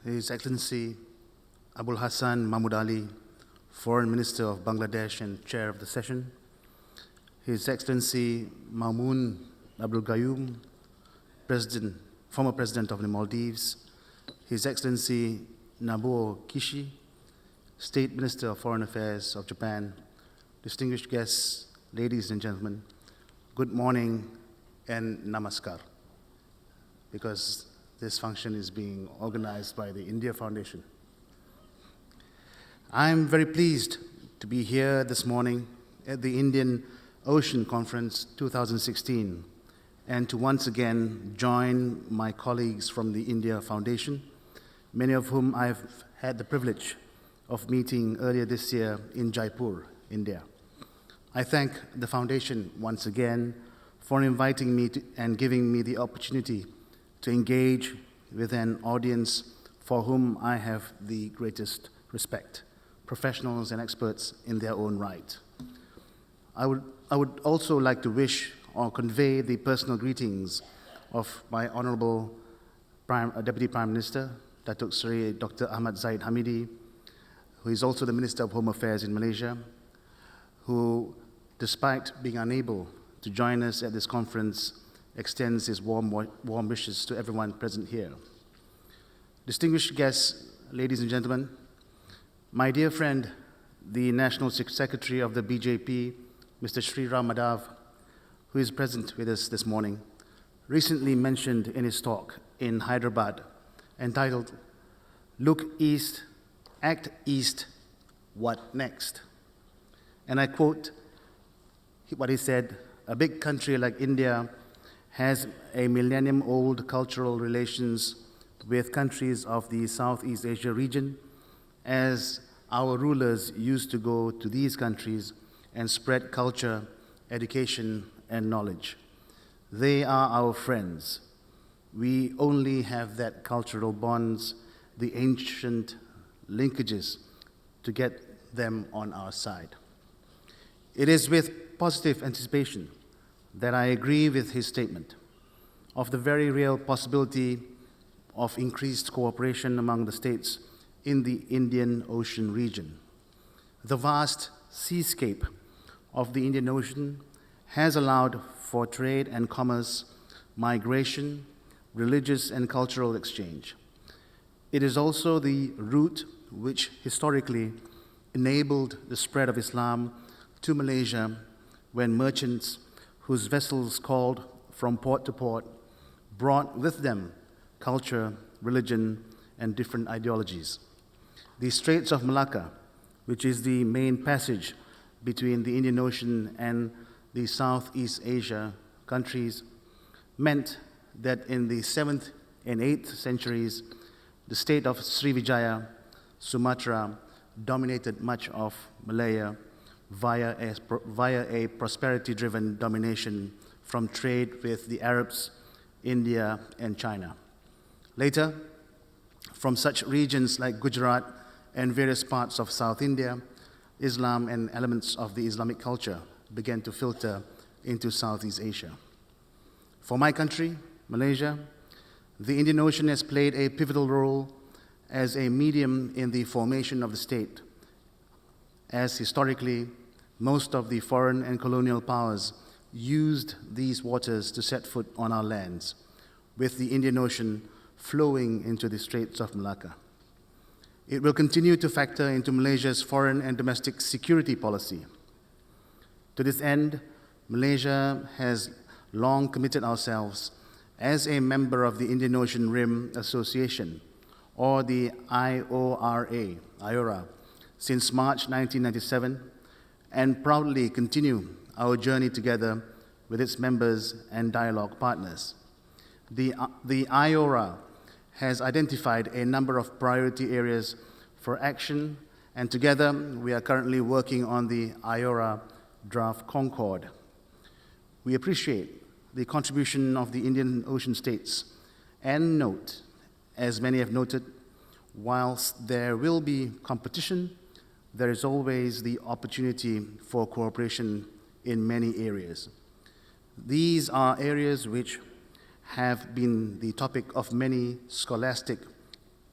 His Excellency Abul Hassan Mahmud Ali, Foreign Minister of Bangladesh and Chair of the session, His Excellency Maumoon Abdul Gayoom, former President of the Maldives, His Excellency Nobuo Kishi, State Minister of Foreign Affairs of Japan, distinguished guests, ladies and gentlemen, good morning and namaskar, because this function is being organized by the India Foundation. I'm very pleased to be here this morning at the Indian Ocean Conference 2016 and to once again join my colleagues from the India Foundation, many of whom I've had the privilege of meeting earlier this year in Jaipur, India. I thank the Foundation once again for inviting me and giving me the opportunity to engage with an audience for whom I have the greatest respect, professionals and experts in their own right. I would also like to wish or convey the personal greetings of my Honorable Deputy Prime Minister, Datuk Seri Dr. Ahmad Zahid Hamidi, who is also the Minister of Home Affairs in Malaysia, who, despite being unable to join us at this conference, extends his warm wishes to everyone present here. Distinguished guests, ladies and gentlemen, my dear friend, the National Secretary of the BJP, Mr. Sri Ram Madhav, who is present with us this morning, recently mentioned in his talk in Hyderabad, entitled, "Look East, Act East, What Next?" And I quote what he said, "A big country like India has a millennium-old cultural relations with countries of the Southeast Asia region, as our rulers used to go to these countries and spread culture, education, and knowledge. They are our friends. We only have that cultural bonds, the ancient linkages, to get them on our side." It is with positive anticipation that I agree with his statement of the very real possibility of increased cooperation among the states in the Indian Ocean region. The vast seascape of the Indian Ocean has allowed for trade and commerce, migration, religious and cultural exchange. It is also the route which historically enabled the spread of Islam to Malaysia when merchants whose vessels called from port to port brought with them culture, religion, and different ideologies. The Straits of Malacca, which is the main passage between the Indian Ocean and the Southeast Asia countries, meant that in the 7th and 8th centuries, the state of Srivijaya, Sumatra, dominated much of Malaya via a prosperity-driven domination from trade with the Arabs, India, and China. Later, from such regions like Gujarat and various parts of South India, Islam and elements of the Islamic culture began to filter into Southeast Asia. For my country, Malaysia, the Indian Ocean has played a pivotal role as a medium in the formation of the state, as historically, most of the foreign and colonial powers used these waters to set foot on our lands, with the Indian Ocean flowing into the Straits of Malacca. It will continue to factor into Malaysia's foreign and domestic security policy. To this end, Malaysia has long committed ourselves as a member of the Indian Ocean Rim Association, or the IORA, since March 1997, and proudly continue our journey together with its members and dialogue partners. The IORA has identified a number of priority areas for action, and together we are currently working on the IORA Draft Concord. We appreciate the contribution of the Indian Ocean states and note, as many have noted, whilst there will be competition, there is always the opportunity for cooperation in many areas. These are areas which have been the topic of many scholastic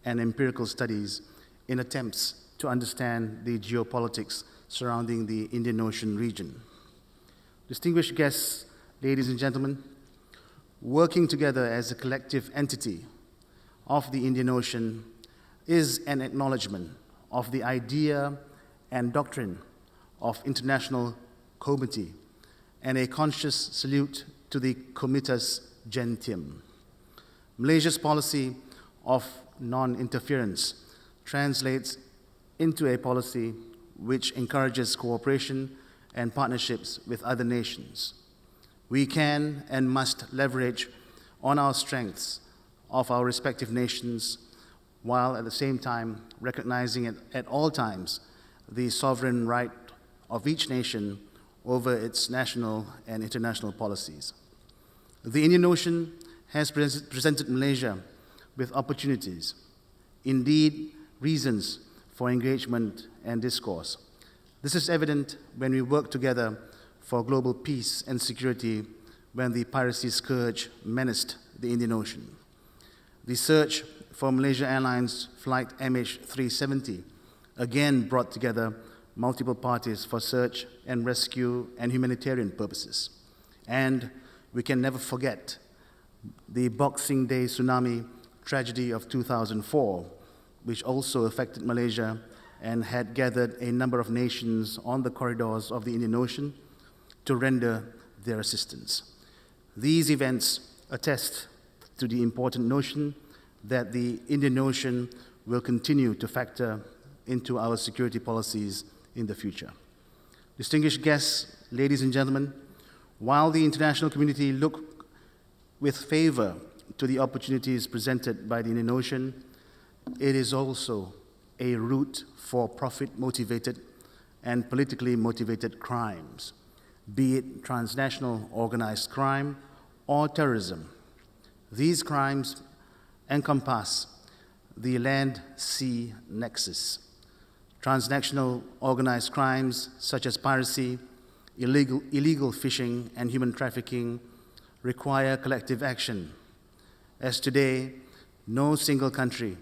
and empirical studies in attempts to understand the geopolitics surrounding the Indian Ocean region. Distinguished guests, ladies and gentlemen, working together as a collective entity of the Indian Ocean is an acknowledgement of the idea and doctrine of international Comity and a conscious salute to the Comitas Gentium. Malaysia's policy of non-interference translates into a policy which encourages cooperation and partnerships with other nations. We can and must leverage on our strengths of our respective nations, while at the same time recognizing at all times the sovereign right of each nation over its national and international policies. The Indian Ocean has presented Malaysia with opportunities, indeed reasons for engagement and discourse. This is evident when we work together for global peace and security when the piracy scourge menaced the Indian Ocean. The search for Malaysia Airlines Flight MH370 again brought together multiple parties for search and rescue and humanitarian purposes. And we can never forget the Boxing Day tsunami tragedy of 2004, which also affected Malaysia and had gathered a number of nations on the corridors of the Indian Ocean to render their assistance. These events attest to the important notion that the Indian Ocean will continue to factor into our security policies in the future. Distinguished guests, ladies and gentlemen, while the international community look with favor to the opportunities presented by the Indian Ocean, it is also a route for profit-motivated and politically motivated crimes, be it transnational organized crime or terrorism. These crimes encompass the land-sea nexus. Transnational organized crimes such as piracy, illegal fishing, and human trafficking require collective action, as today no single country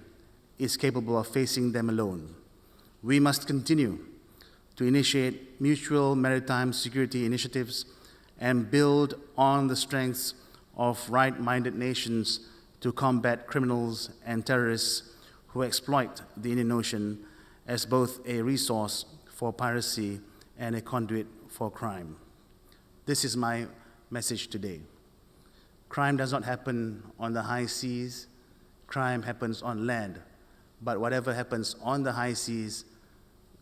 is capable of facing them alone. We must continue to initiate mutual maritime security initiatives and build on the strengths of right-minded nations to combat criminals and terrorists who exploit the Indian Ocean as both a resource for piracy and a conduit for crime. This is my message today. Crime does not happen on the high seas, crime happens on land. But whatever happens on the high seas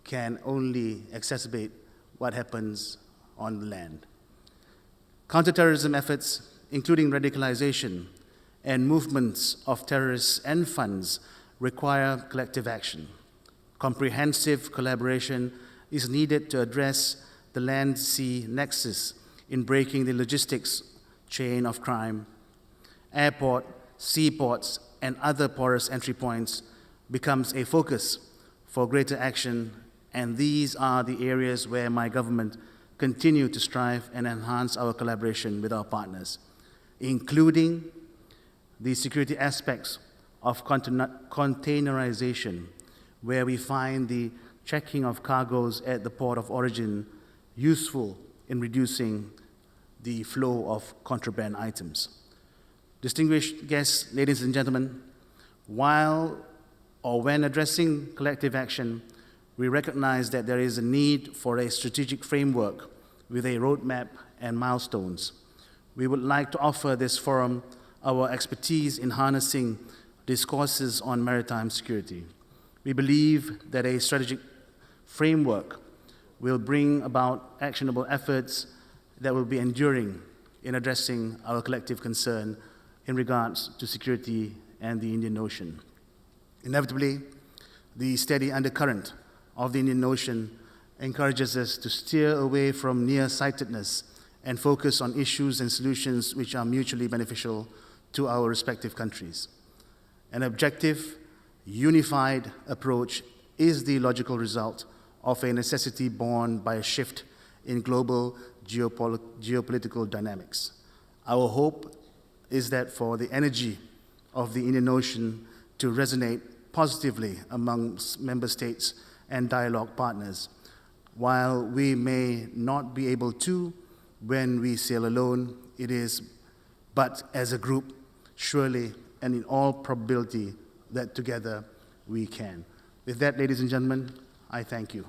can only exacerbate what happens on the land. Counterterrorism efforts, including radicalization and movements of terrorists and funds, require collective action. Comprehensive collaboration is needed to address the land-sea nexus in breaking the logistics chain of crime. Airport, seaports, and other porous entry points becomes a focus for greater action, and these are the areas where my government continue to strive and enhance our collaboration with our partners, including the security aspects of containerization, where we find the checking of cargoes at the port of origin useful in reducing the flow of contraband items. Distinguished guests, ladies and gentlemen, when addressing collective action, we recognize that there is a need for a strategic framework with a roadmap and milestones. We would like to offer this forum our expertise in harnessing discourses on maritime security. We believe that a strategic framework will bring about actionable efforts that will be enduring in addressing our collective concern in regards to security and the Indian Ocean. Inevitably, the steady undercurrent of the Indian Ocean encourages us to steer away from nearsightedness and focus on issues and solutions which are mutually beneficial to our respective countries. An objective, unified approach is the logical result of a necessity born by a shift in global geopolitical dynamics. Our hope is that for the energy of the Indian Ocean to resonate positively among member states and dialogue partners. While we may not be able to when we sail alone, it is but as a group, surely and in all probability, that together we can. With that, ladies and gentlemen, I thank you.